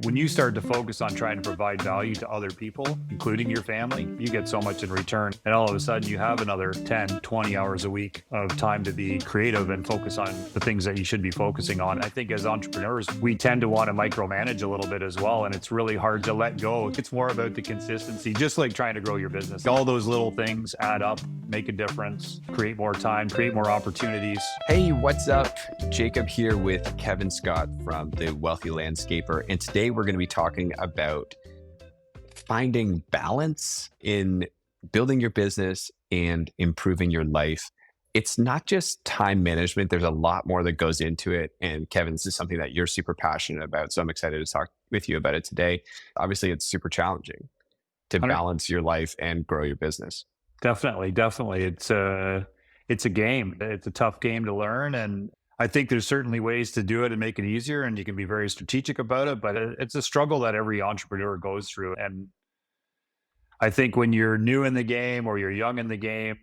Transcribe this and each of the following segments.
When you start to focus on trying to provide value to other people, including your family, you get so much in return. And all of a sudden, you have another 10, 20 hours a week of time to be creative and focus on the things that you should be focusing on. I think as entrepreneurs, we tend to want to micromanage a little bit as well. And it's really hard to let go. It's more about the consistency, just like trying to grow your business. All those little things add up, make a difference, create more time, create more opportunities. Hey, what's up? Jacob here with Kevin Scott from The Wealthy Landscaper. And today we're going to be talking about finding balance in building your business and improving your life. It's not just time management. There's a lot more that goes into it. And Kevin, this is something that you're super passionate about. So I'm excited to talk with you about it today. Obviously, it's super challenging to balance your life and grow your business. Definitely. It's a game. It's a tough game to learn. And I think there's certainly ways to do it and make it easier, and you can be very strategic about it, but it's a struggle that every entrepreneur goes through. And I think when you're new in the game or you're young in the game,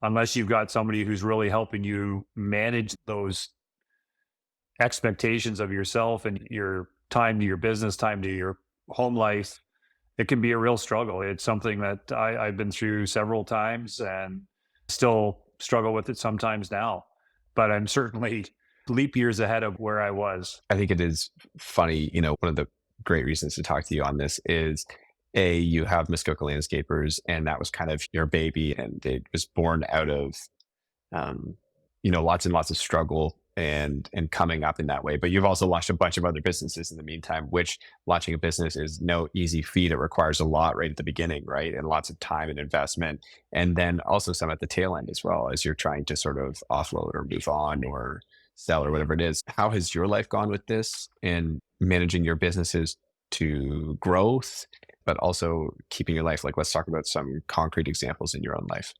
unless you've got somebody who's really helping you manage those expectations of yourself and your time to your business, time to your home life, it can be a real struggle. It's something that I've been through several times and still struggle with it sometimes now. But I'm certainly leap years ahead of where I was. I think it is funny. One of the great reasons to talk to you on this is you have Muskoka Landscapers, and that was kind of your baby, and it was born out of, lots and lots of struggle and coming up in that way. But you've also launched a bunch of other businesses in the meantime, which launching a business is no easy feat. It requires a lot right at the beginning, right? And lots of time and investment. And then also some at the tail end as well, as you're trying to sort of offload or move on or sell or whatever it is. How has your life gone with this and managing your businesses to growth, but also keeping your life? Like, let's talk about some concrete examples in your own life.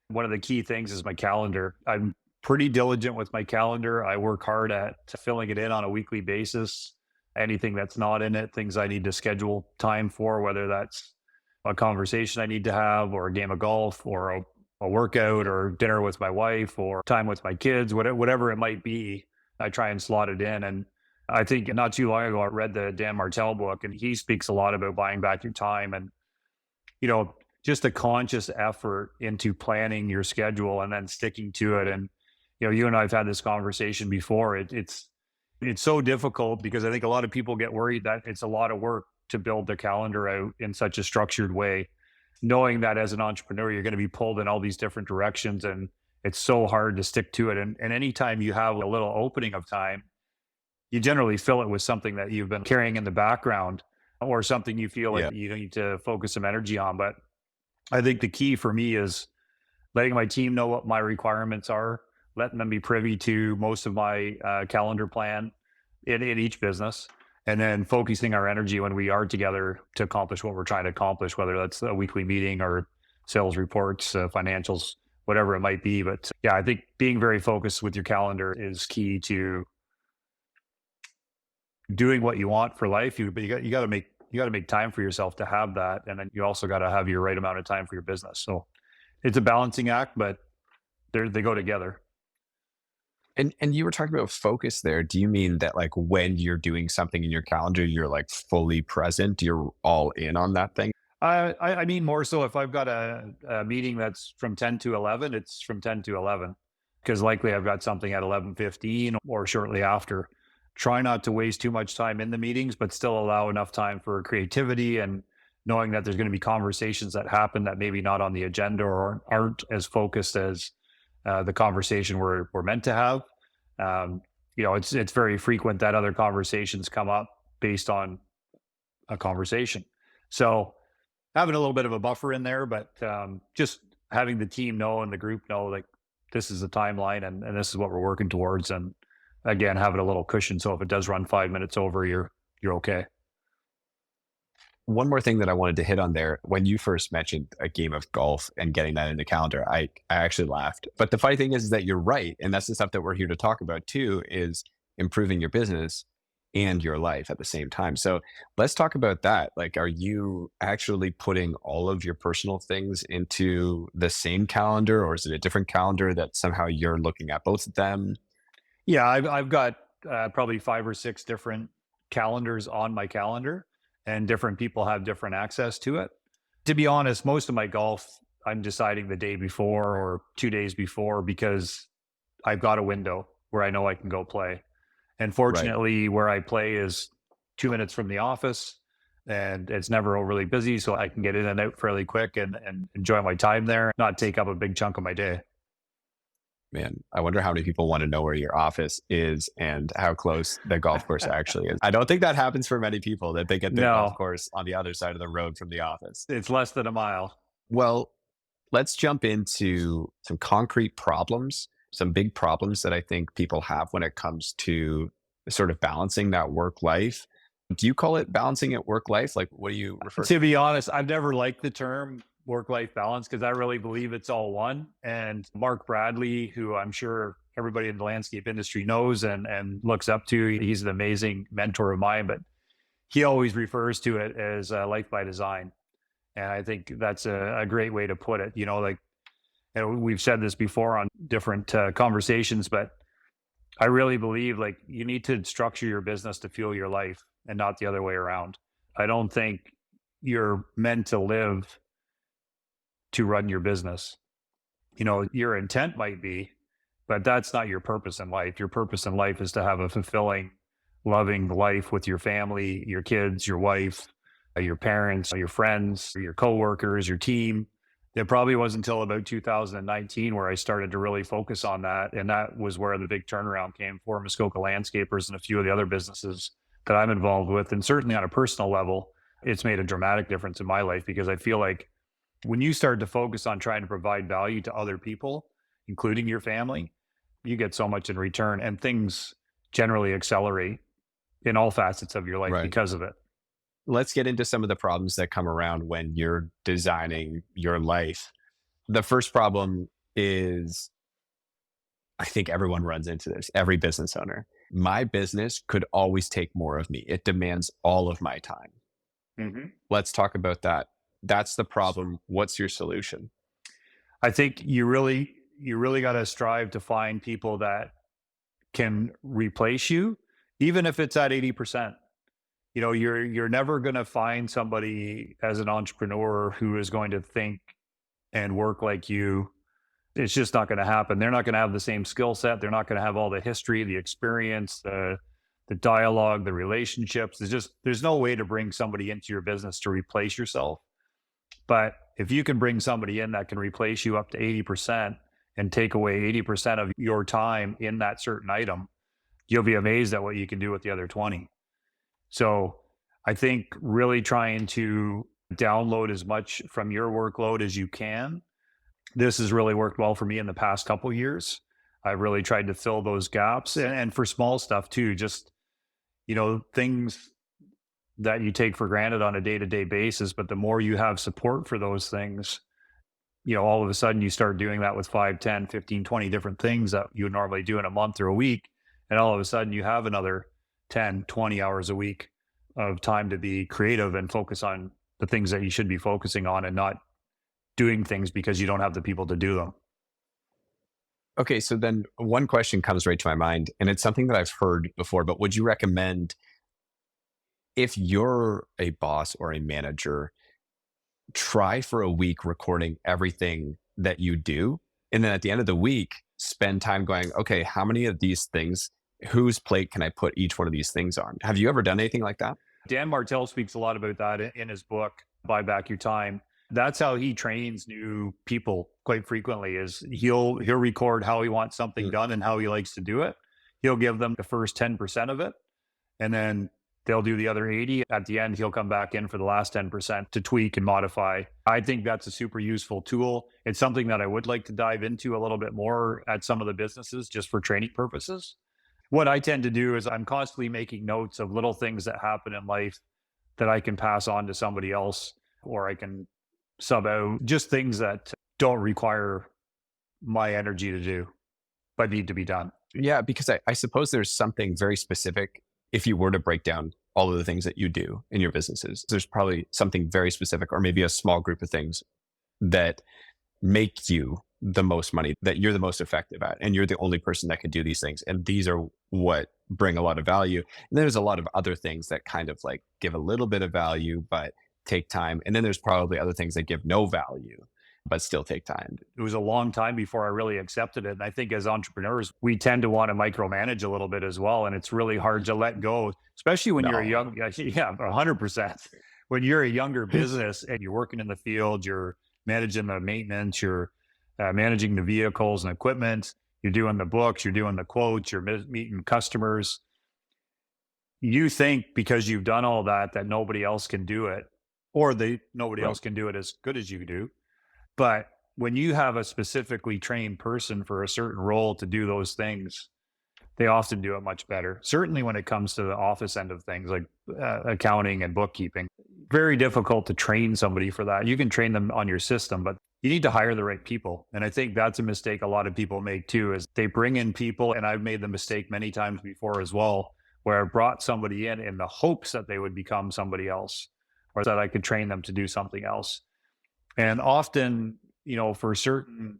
One of the key things is my calendar. I'm pretty diligent with my calendar. I work hard at filling it in on a weekly basis. Anything that's not in it, things I need to schedule time for, whether that's a conversation I need to have or a game of golf or a workout or dinner with my wife or time with my kids, whatever it might be, I try and slot it in. And I think not too long ago, I read the Dan Martell book, and he speaks a lot about buying back your time and, just a conscious effort into planning your schedule and then sticking to it. And, you and I have had this conversation before. It's so difficult because I think a lot of people get worried that it's a lot of work to build the calendar out in such a structured way, knowing that as an entrepreneur, you're going to be pulled in all these different directions, and it's so hard to stick to it. And anytime you have a little opening of time, you generally fill it with something that you've been carrying in the background or something you feel like you need to focus some energy on. But I think the key for me is letting my team know what my requirements are, letting them be privy to most of my calendar plan in each business, and then focusing our energy when we are together to accomplish what we're trying to accomplish, whether that's a weekly meeting or sales reports, financials, whatever it might be. But I think being very focused with your calendar is key to doing what you want for life. You got to make time for yourself to have that, and then you also got to have your right amount of time for your business. So it's a balancing act, but they go together. And you were talking about focus there. Do you mean that like when you're doing something in your calendar, you're like fully present, you're all in on that thing? I mean more so if I've got a meeting that's from 10 to 11, it's from 10 to 11, because likely I've got something at 11:15 or shortly after. Try not to waste too much time in the meetings, but still allow enough time for creativity and knowing that there's going to be conversations that happen that maybe not on the agenda or aren't as focused as the conversation we're meant to have. It's very frequent that other conversations come up based on a conversation. So having a little bit of a buffer in there, but just having the team know and the group know, like, this is the timeline and this is what we're working towards. And again, having a little cushion. So if it does run 5 minutes over, you're okay. One more thing that I wanted to hit on there, when you first mentioned a game of golf and getting that in the calendar, I actually laughed. But the funny thing is that you're right. And that's the stuff that we're here to talk about too, is improving your business and your life at the same time. So let's talk about that. Like, are you actually putting all of your personal things into the same calendar, or is it a different calendar that somehow you're looking at both of them? Yeah, I've got probably 5 or 6 different calendars on my calendar, and different people have different access to it. To be honest, most of my golf, I'm deciding the day before or 2 days before because I've got a window where I know I can go play. And Right. fortunately, where I play is 2 minutes from the office and it's never overly busy. So I can get in and out fairly quick and enjoy my time there, not take up a big chunk of my day. Man, I wonder how many people want to know where your office is and how close the golf course actually is. I don't think that happens for many people that they get their golf No, course on the other side of the road from the office. it's less than a mile. Well, let's jump into some concrete problems, some big problems that I think people have when it comes to sort of balancing that work life. Do you call it balancing it work life? Like, what do you refer? To be honest, I've never liked the term work life balance because I really believe it's all one. And Mark Bradley, who I'm sure everybody in the landscape industry knows and looks up to, he's an amazing mentor of mine, but he always refers to it as life by design. And I think that's a great way to put it. You know, like, and we've said this before on different conversations, but I really believe like you need to structure your business to fuel your life and not the other way around. I don't think you're meant to live to run your business. You know, your intent might be, but that's not your purpose in life. Your purpose in life is to have a fulfilling, loving life with your family, your kids, your wife, your parents, your friends, your coworkers, your team. It probably wasn't until about 2019 where I started to really focus on that. And that was where the big turnaround came for Muskoka Landscapers and a few of the other businesses that I'm involved with. And certainly on a personal level, it's made a dramatic difference in my life because I feel like when you start to focus on trying to provide value to other people, including your family, you get so much in return and things generally accelerate in all facets of your life Right. because of it. Let's get into some of the problems that come around when you're designing your life. The first problem is, I think everyone runs into this, every business owner. My business could always take more of me. It demands all of my time. Mhm. Let's talk about that. That's the problem. What's your solution? I think you really got to strive to find people that can replace you, even if it's at 80%. You know, you're never going to find somebody as an entrepreneur who is going to think and work like you. It's just not going to happen. They're not going to have the same skill set. They're not going to have all the history, the experience, the dialogue, the relationships. There's no way to bring somebody into your business to replace yourself. But if you can bring somebody in that can replace you up to 80% and take away 80% of your time in that certain item, you'll be amazed at what you can do with the other 20. So I think really trying to download as much from your workload as you can. This has really worked well for me in the past couple of years. I've really tried to fill those gaps and for small stuff too, just, things that you take for granted on a day-to-day basis. But the more you have support for those things, all of a sudden you start doing that with 5, 10, 15, 20 different things that you would normally do in a month or a week. And all of a sudden you have another 10, 20 hours a week of time to be creative and focus on the things that you should be focusing on and not doing things because you don't have the people to do them. Okay, so then one question comes right to my mind, and it's something that I've heard before, but would you recommend, if you're a boss or a manager, try for a week recording everything that you do? And then at the end of the week, spend time going, okay, how many of these things, whose plate can I put each one of these things on? Have you ever done anything like that? Dan Martell speaks a lot about that in his book, Buy Back Your Time. That's how he trains new people quite frequently is he'll record how he wants something Mm. done and how he likes to do it. He'll give them the first 10% of it and then they'll do the other 80. At the end, he'll come back in for the last 10% to tweak and modify. I think that's a super useful tool. It's something that I would like to dive into a little bit more at some of the businesses just for training purposes. What I tend to do is I'm constantly making notes of little things that happen in life that I can pass on to somebody else or I can sub out, just things that don't require my energy to do, but need to be done. Yeah, because I suppose there's something very specific. If you were to break down all of the things that you do in your businesses, there's probably something very specific, or maybe a small group of things that make you the most money, that you're the most effective at, and you're the only person that can do these things. And these are what bring a lot of value. And there's a lot of other things that kind of like give a little bit of value, but take time. And then there's probably other things that give no value, but still take time. It was a long time before I really accepted it. And I think as entrepreneurs, we tend to want to micromanage a little bit as well. And it's really hard to let go, especially when you're a No. young, yeah, 100%. When you're a younger business and you're working in the field, you're managing the maintenance, you're managing the vehicles and equipment, you're doing the books, you're doing the quotes, you're meeting customers. You think because you've done all that, that nobody else can do it, or nobody Right. else can do it as good as you do. But when you have a specifically trained person for a certain role to do those things, they often do it much better. Certainly when it comes to the office end of things like accounting and bookkeeping, very difficult to train somebody for that. You can train them on your system, but you need to hire the right people. And I think that's a mistake a lot of people make too, is they bring in people. And I've made the mistake many times before as well, where I brought somebody in the hopes that they would become somebody else or that I could train them to do something else. And often, for certain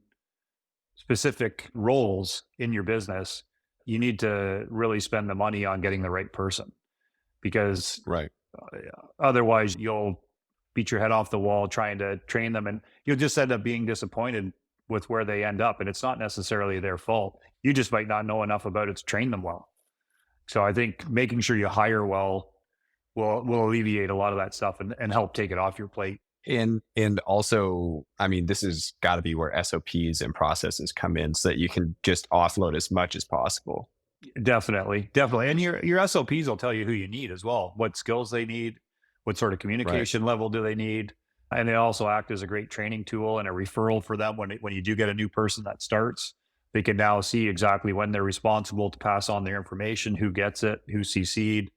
specific roles in your business, you need to really spend the money on getting the right person because Right. otherwise you'll beat your head off the wall trying to train them and you'll just end up being disappointed with where they end up. And it's not necessarily their fault. You just might not know enough about it to train them well. So I think making sure you hire well will alleviate a lot of that stuff and help take it off your plate. And also, I mean, this has got to be where SOPs and processes come in so that you can just offload as much as possible. Definitely, definitely. And your SOPs will tell you who you need as well, what skills they need, what sort of Right. communication level do they need. And they also act as a great training tool and a referral for them when you do get a new person that starts. They can now see exactly when they're responsible to pass on their information, who gets it, who's CC'd,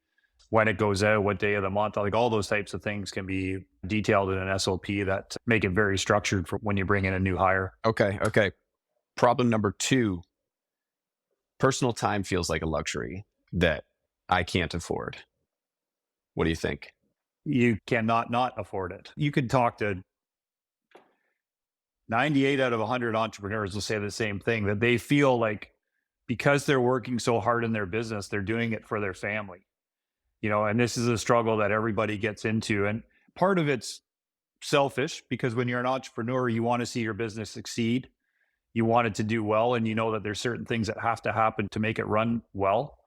when it goes out, what day of the month, like all those types of things can be detailed in an SOP that make it very structured for when you bring in a new hire. Okay. Okay. Problem number two, personal time feels like a luxury that I can't afford. What do you think? You cannot not afford it. You could talk to 98 out of 100 entrepreneurs will say the same thing, that they feel like because they're working so hard in their business, they're doing it for their family. And this is a struggle that everybody gets into. And part of it's selfish because when you're an entrepreneur, you want to see your business succeed. You want it to do well. And you know that there's certain things that have to happen to make it run well.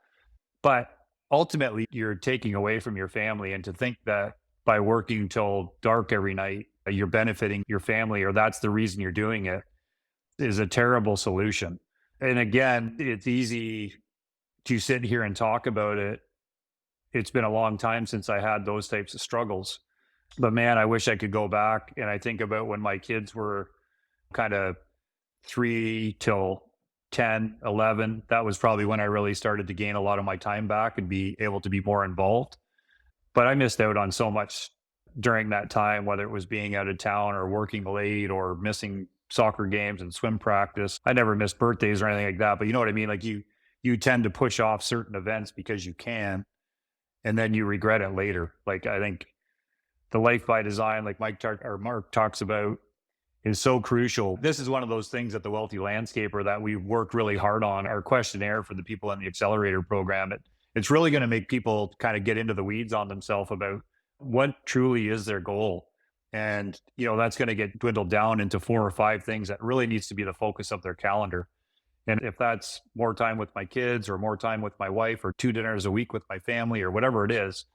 But ultimately, you're taking away from your family. And to think that by working till dark every night, you're benefiting your family or that's the reason you're doing it is a terrible solution. And again, it's easy to sit here and talk about it. It's been a long time since I had those types of struggles. But man, I wish I could go back. And I think about when my kids were kind of 3 till 10, 11. That was probably when I really started to gain a lot of my time back and be able to be more involved. But I missed out on so much during that time, whether it was being out of town or working late or missing soccer games and swim practice. I never missed birthdays or anything like that. But you know what I mean? Like you tend to push off certain events because you can, and then you regret it later. Like I think the life by design, like Mark talks about, is so crucial. This is one of those things at the Wealthy Landscaper that we've worked really hard on. Our questionnaire for the people in the accelerator program, it's really going to make people kind of get into the weeds on themselves about what truly is their goal. And, that's going to get dwindled down into 4 or 5 things that really needs to be the focus of their calendar. And if that's more time with my kids or more time with my wife or 2 dinners a week with my family or whatever it is,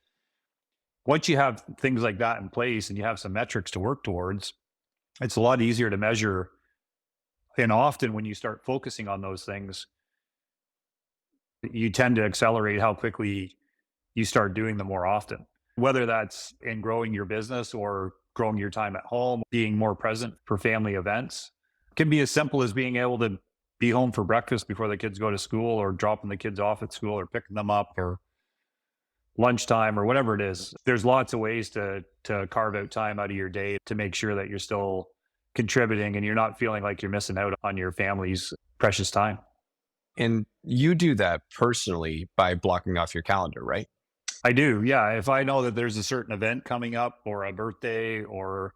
once you have things like that in place and you have some metrics to work towards, it's a lot easier to measure. And often when you start focusing on those things, you tend to accelerate how quickly you start doing them more often, whether that's in growing your business or growing your time at home, being more present for family events. It can be as simple as being able to be home for breakfast before the kids go to school or dropping the kids off at school or picking them up or lunchtime or whatever it is. There's lots of ways to carve out time out of your day to make sure that you're still contributing and you're not feeling like you're missing out on your family's precious time. And you do that personally by blocking off your calendar, right? I do. Yeah. If I know that there's a certain event coming up or a birthday or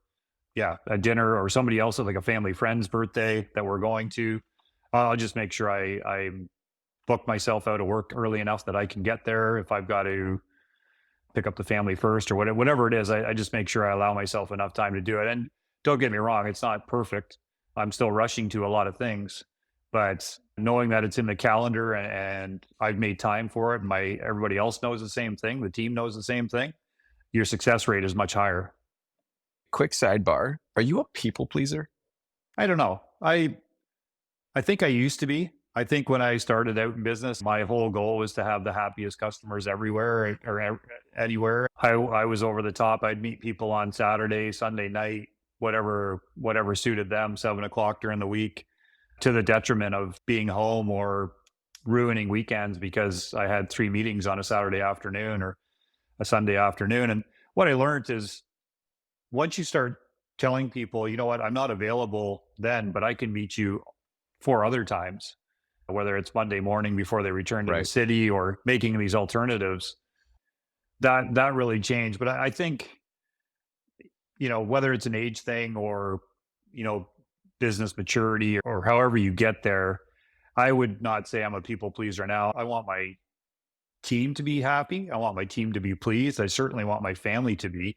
a dinner or somebody else, like a family friend's birthday that we're going to, I'll just make sure I'm book myself out of work early enough that I can get there. If I've got to pick up the family first or whatever it is, I just make sure I allow myself enough time to do it. And don't get me wrong, it's not perfect. I'm still rushing to a lot of things, but knowing that it's in the calendar and I've made time for it, everybody else knows the same thing, the team knows the same thing, your success rate is much higher. Quick sidebar. Are you a people pleaser? I don't know. I think I used to be. I think when I started out in business, my whole goal was to have the happiest customers everywhere anywhere. I was over the top. I'd meet people on Saturday, Sunday night, whatever suited them, 7 o'clock during the week, to the detriment of being home or ruining weekends because I had 3 meetings on a Saturday afternoon or a Sunday afternoon. And what I learned is once you start telling people, you know what, I'm not available then, but I can meet you 4 other times, whether it's Monday morning before they return to the Right. city or making these alternatives, that really changed. But I think, whether it's an age thing or, you know, business maturity or however you get there, I would not say I'm a people pleaser now. I want my team to be happy. I want my team to be pleased. I certainly want my family to be.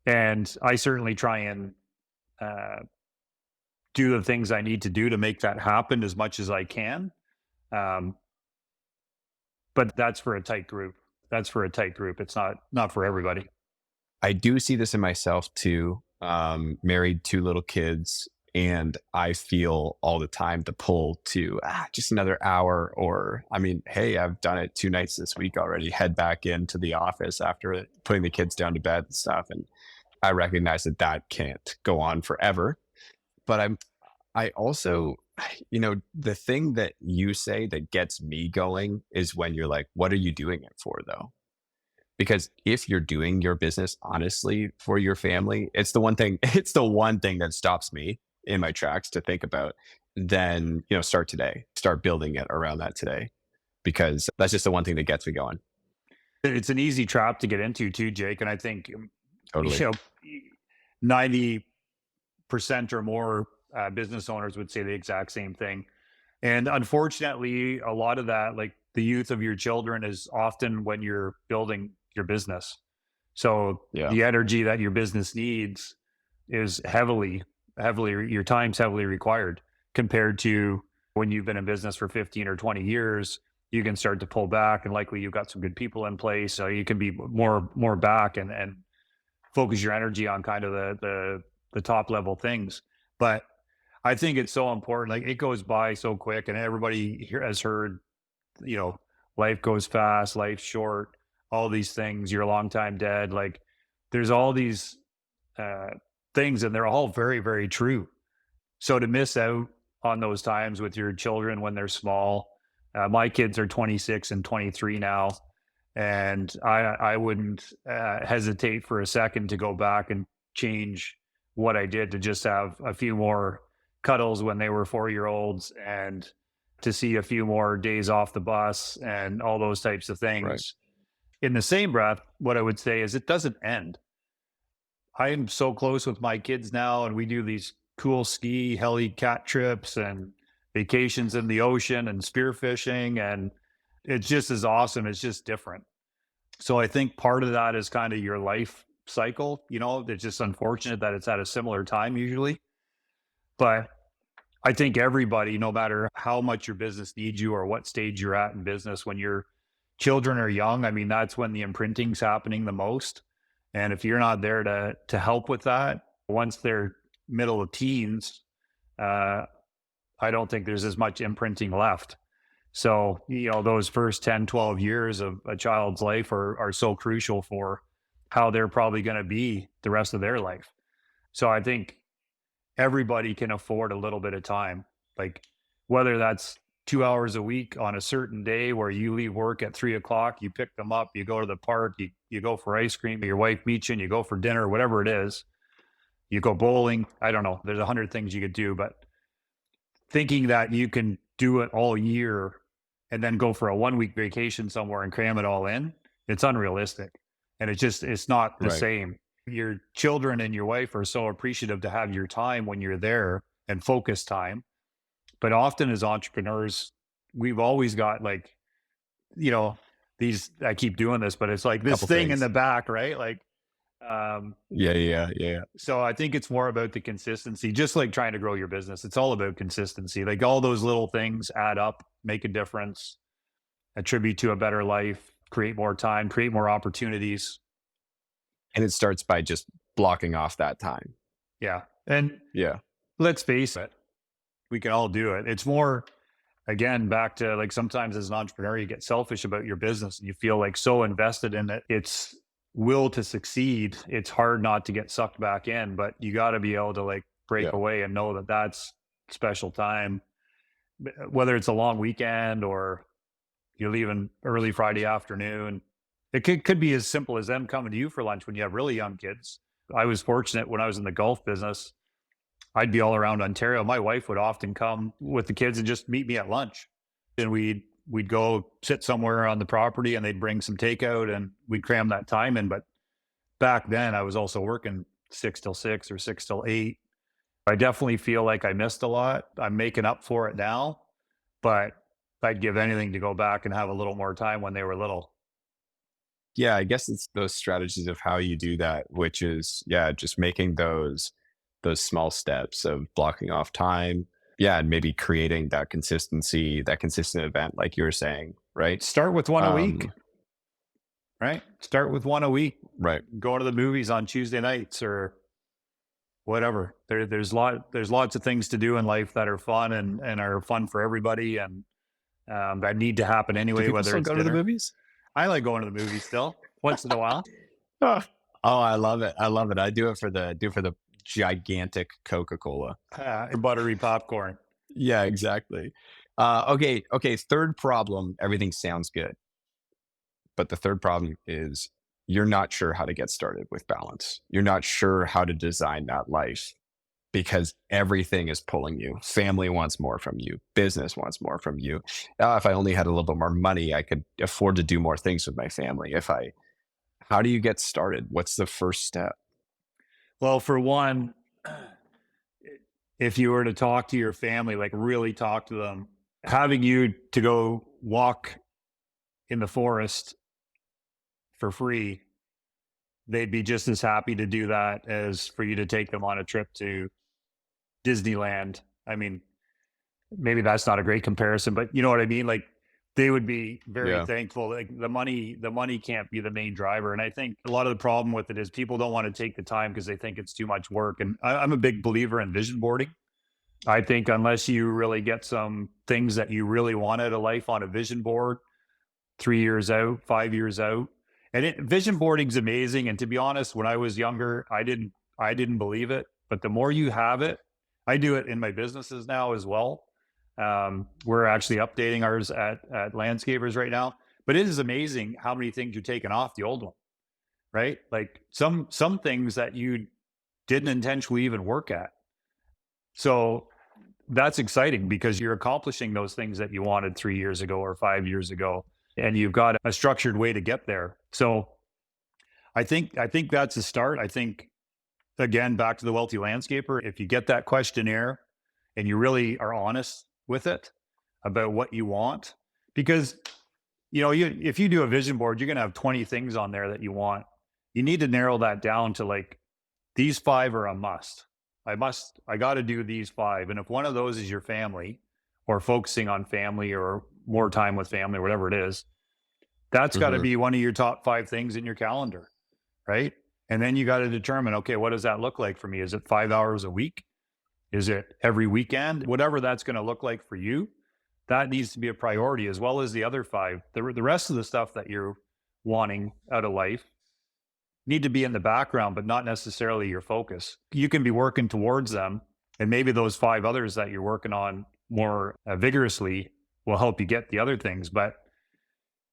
And I certainly try and uh, do the things I need to do to make that happen as much as I can. Um, but that's for a tight group. That's for a tight group. It's not for everybody. I do see this in myself too. Married, 2 little kids, and I feel all the time the pull to just another hour. Or, I mean, hey, I've done it 2 nights this week already. Head back into the office after putting the kids down to bed and stuff. And I recognize that that can't go on forever. But I also, the thing that you say that gets me going is when you're like, what are you doing it for though? Because if you're doing your business honestly for your family, it's the one thing, it's the one thing that stops me in my tracks to think about. Then, start today, start building it around that today, because that's just the one thing that gets me going. It's an easy trap to get into too, Jake. And I think, Totally. 90% or more business owners would say the exact same thing. And unfortunately, a lot of that, like the youth of your children, is often when you're building your business. So Yeah. the energy that your business needs is your time's heavily required compared to when you've been in business for 15 or 20 years. You can start to pull back, and likely you've got some good people in place, so you can be more back and focus your energy on kind of the top level things. But I think it's so important. Like, it goes by so quick, and everybody here has heard, you know, life goes fast, life's short, all these things. You're a long time dead. Like, there's all these uh, things, and they're all very, very true. So to miss out on those times with your children when they're small, my kids are 26 and 23 now, and I wouldn't hesitate for a second to go back and change what I did to just have a few more cuddles when they were 4 year olds, and to see a few more days off the bus and all those types of Right. things. In the same breath, what I would say is it doesn't end. I am so close with my kids now, and we do these cool ski heli cat trips and vacations in the ocean and spearfishing, and it's just as awesome. It's just different. So I think part of that is kind of your life cycle. You know, it's just unfortunate that it's at a similar time usually. But I think everybody, no matter how much your business needs you or what stage you're at in business, when your children are young, I mean, that's when the imprinting's happening the most. And if you're not there to help with that, once they're middle of teens, uh, I don't think there's as much imprinting left. So, you know, those first 10, 12 years of a child's life are so crucial for how they're probably going to be the rest of their life. So I think everybody can afford a little bit of time, like whether that's 2 hours a week on a certain day where you leave work at 3 o'clock, you pick them up, you go to the park, you go for ice cream, your wife meets you and you go for dinner, whatever it is, you go bowling. I don't know. There's 100 things you could do, but thinking that you can do it all year and then go for a 1 week vacation somewhere and cram it all in, it's unrealistic. And it's not the Right. same. Your children and your wife are so appreciative to have your time when you're there and focus time. But often as entrepreneurs, we've always got like, you know, these, I keep doing this, but it's like this Couple thing in the things. back, right? Like, um, Yeah, yeah, yeah. so I think it's more about the consistency, just like trying to grow your business. It's all about consistency. Like all those little things add up, make a difference, attribute to a better life, create more time, create more opportunities. And it starts by just blocking off that time. Yeah. And Yeah. let's face it, we can all do it. It's more, again, back to like sometimes as an entrepreneur, you get selfish about your business and you feel like so invested in it. It's will to succeed. It's hard not to get sucked back in, but you got to be able to like break Yeah. away and know that that's special time, whether it's a long weekend or you're leaving early Friday afternoon. It could be as simple as them coming to you for lunch when you have really young kids. I was fortunate when I was in the golf business. I'd be all around Ontario. My wife would often come with the kids and just meet me at lunch. And we'd go sit somewhere on the property and they'd bring some takeout and we'd cram that time in. But back then I was also working 6 till 6 or 6 till 8. I definitely feel like I missed a lot. I'm making up for it now, but I'd give anything to go back and have a little more time when they were little. Yeah, I guess it's those strategies of how you do that, which is, yeah, just making those small steps of blocking off time. Yeah, and maybe creating that consistency, that consistent event, like you were saying, right? Start with one a week, Um, right? Start with one a week. right. Go to the movies on Tuesday nights or whatever. There's lots of things to do in life that are fun and are fun for everybody and that need to happen Do anyway, people whether still it's go to the dinner. movies? I like going to the movies still once in a while. Oh, oh, I love it. I love it. I do it for the gigantic Coca-Cola. Buttery popcorn. Yeah, exactly. Okay. Third problem, everything sounds good. But the third problem is you're not sure how to get started with balance. You're not sure how to design that life because everything is pulling you. Family wants more from you. Business wants more from you. If I only had a little bit more money, I could afford to do more things with my family. How do you get started? What's the first step? Well, for one, if you were to talk to your family, like really talk to them, having you to go walk in the forest for free, they'd be just as happy to do that as for you to take them on a trip to Disneyland. I mean, maybe that's not a great comparison, but you know what I mean? Like they would be very Yeah. thankful. Like the money can't be the main driver. And I think a lot of the problem with it is people don't want to take the time because they think it's too much work. And I'm a big believer in vision boarding. I think unless you really get some things that you really want out of life on a vision board, 3 years out, 5 years out, and vision boarding's amazing. And to be honest, when I was younger, I didn't believe it. But the more you have it, I do it in my businesses now as well. We're actually updating ours at landscapers right now. But it is amazing how many things you're taking off the old one, right? Like some things that you didn't intentionally even work at. So that's exciting because you're accomplishing those things that you wanted 3 years ago or 5 years ago, and you've got a structured way to get there. So I think that's a start. I think again, back to the wealthy landscaper, if you get that questionnaire and you really are honest with it about what you want, because if you do a vision board, you're going to have 20 things on there that you want. You need to narrow that down to like these five are a must. I got to do these five. And if one of those is your family or focusing on family or more time with family or whatever it is, that's got to Hmm. be one of your top five things in your calendar, right? And then you got to determine, okay, what does that look like for me? Is it 5 hours a week? Is it every weekend? Whatever that's going to look like for you, that needs to be a priority as well as the other five. The rest of the stuff that you're wanting out of life need to be in the background, but not necessarily your focus. You can be working towards them, and maybe those five others that you're working on more vigorously will help you get the other things. But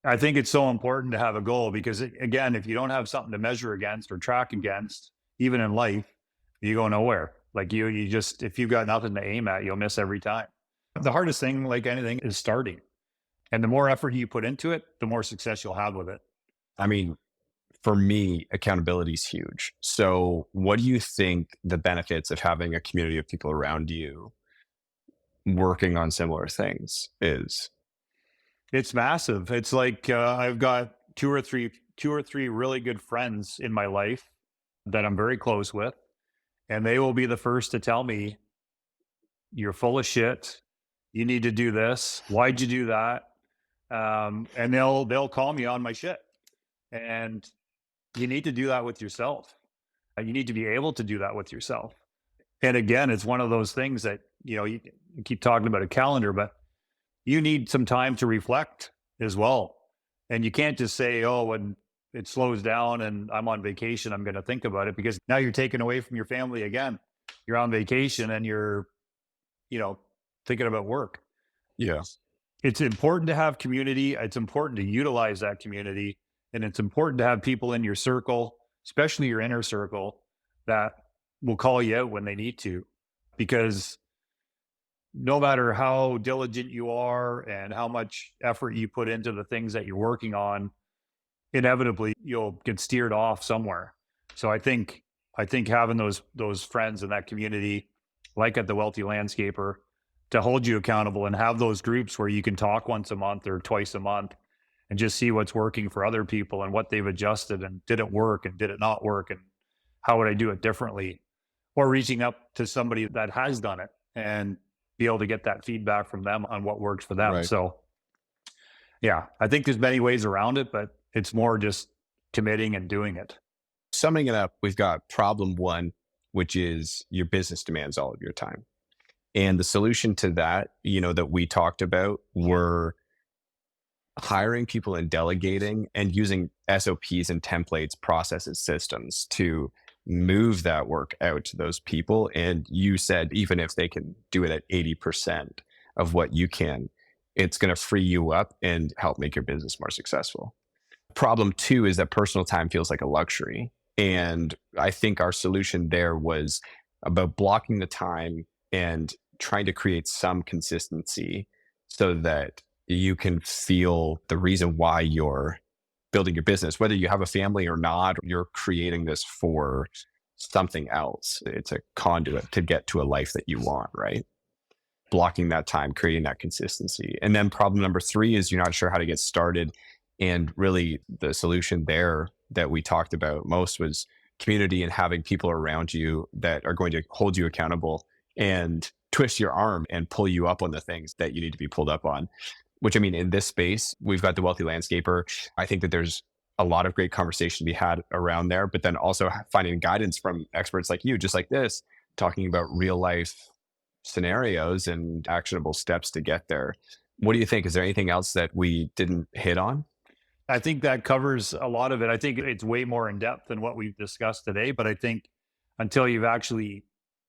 I think it's so important to have a goal because, again, if you don't have something to measure against or track against, even in life, you go nowhere. Like you just, if you've got nothing to aim at, you'll miss every time. The hardest thing, like anything, is starting. And the more effort you put into it, the more success you'll have with it. I mean, for me, accountability is huge. So, what do you think the benefits of having a community of people around you working on similar things is? It's massive. It's like I've got two or three really good friends in my life that I'm very close with, and they will be the first to tell me, "You're full of shit. You need to do this. Why'd you do that?" And they'll call me on my shit. And you need to do that with yourself. You need to be able to do that with yourself. And again, it's one of those things that you keep talking about a calendar, but you need some time to reflect as well. And you can't just say, "Oh, when it slows down and I'm on vacation, I'm going to think about it," because now you're taken away from your family again. You're on vacation and you're, you know, thinking about work. Yeah. It's important to have community. It's important to utilize that community. And it's important to have people in your circle, especially your inner circle, that will call you out when they need to. Because no matter how diligent you are and how much effort you put into the things that you're working on, inevitably you'll get steered off somewhere. So I think having those friends in that community, like at the Wealthy Landscaper, to hold you accountable and have those groups where you can talk once a month or twice a month and just see what's working for other people and what they've adjusted and did it work and did it not work and how would I do it differently, or reaching up to somebody that has done it and be able to get that feedback from them on what works for them. Right. So yeah, I think there's many ways around it, but it's more just committing and doing it. Summing it up, we've got problem one, which is your business demands all of your time. And the solution to that, that we talked about were hiring people and delegating and using SOPs and templates, processes, systems to move that work out to those people. And you said, even if they can do it at 80% of what you can, it's going to free you up and help make your business more successful. Problem two is that personal time feels like a luxury. And I think our solution there was about blocking the time and trying to create some consistency so that you can feel the reason why you're building your business, whether you have a family or not, you're creating this for something else. It's a conduit to get to a life that you want, right? Blocking that time, creating that consistency. And then problem number three is you're not sure how to get started. And really, the solution there that we talked about most was community and having people around you that are going to hold you accountable and twist your arm and pull you up on the things that you need to be pulled up on. Which, I mean, in this space, we've got the Wealthy Landscaper. I think that there's a lot of great conversation to be had around there, but then also finding guidance from experts like you, just like this, talking about real life scenarios and actionable steps to get there. What do you think? Is there anything else that we didn't hit on? I think that covers a lot of it. I think it's way more in depth than what we've discussed today, but I think until you've actually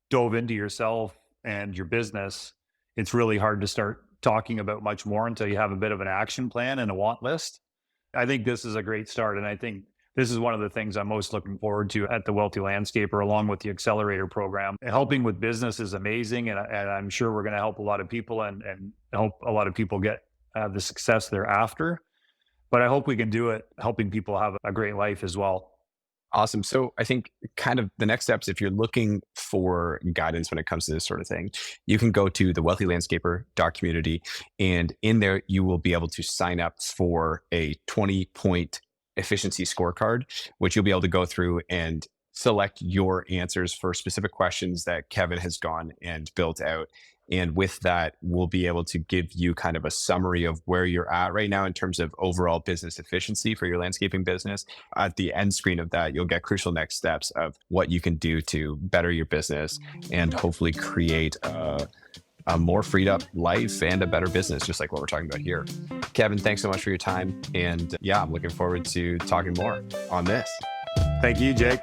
dove into yourself and your business, it's really hard to start talking about much more until you have a bit of an action plan and a want list. I think this is a great start. And I think this is one of the things I'm most looking forward to at the Wealthy Landscaper, along with the accelerator program. Helping with business is amazing. And I'm sure we're going to help a lot of people and help a lot of people get the success they're after. But I hope we can do it helping people have a great life as well. Awesome. So I think kind of the next steps, if you're looking for guidance when it comes to this sort of thing, you can go to the wealthylandscaper.community. And in there, you will be able to sign up for a 20-point efficiency scorecard, which you'll be able to go through and select your answers for specific questions that Kevin has gone and built out. And with that, we'll be able to give you kind of a summary of where you're at right now in terms of overall business efficiency for your landscaping business. At the end screen of that, you'll get crucial next steps of what you can do to better your business and hopefully create a more freed up life and a better business, just like what we're talking about here. Kevin, thanks so much for your time. And yeah, I'm looking forward to talking more on this. Thank you, Jake.